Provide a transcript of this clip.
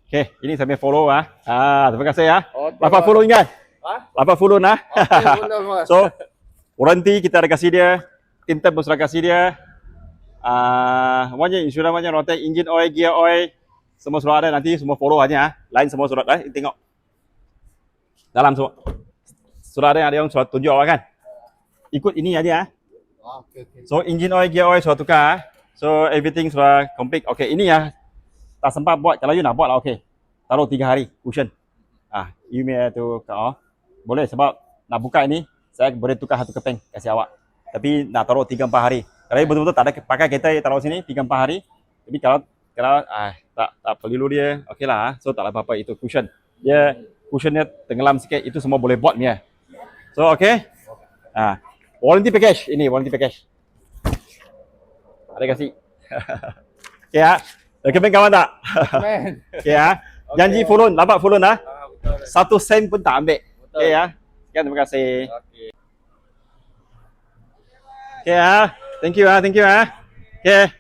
Okay, ini saya punya follow terima kasih Okey, Lapan Mas. follow ingat? Ha? 80 Okey, boleh, Mas. So, warranty kita ada kasih dia, tinta pun sudah kasih dia. Semuanya insurans banyak, rotek, engine oil, gear oil, semua sudah ada, nanti semua follow aja. Lain semua sudah ada, tengok. Dalam semua. Sudah ada yang sudah tunjuk awak kan? Ikut ini aja. Okey. So, engine oil, gear oil sudah tukar. So, everything sudah complete. Okay, ini tak sempat buat. Kalau you nak buat lah, okay. Taruh 3 hari, cushion. You may tu boleh sebab nak buka ini, saya boleh tukar satu keping kasih awak. Tapi nak taruh 3-4 hari. Kalau betul-betul tak ada pakai kereta taruh sini 3-4 hari. Tapi kalau tak perlu dia, okeylah. So tak ada apa-apa itu cushion. Dia cushionnya tenggelam sikit, itu semua boleh buat ni. So okey. Warranty package ini, warranty package. Ada kasih. Okey recommend kawan tak? Man. Okey janji full loan, dapat full loan Betul. 1 sen pun tak ambil. Betul. Okey sekian, terima kasih. Okey. Okay thank you Okay.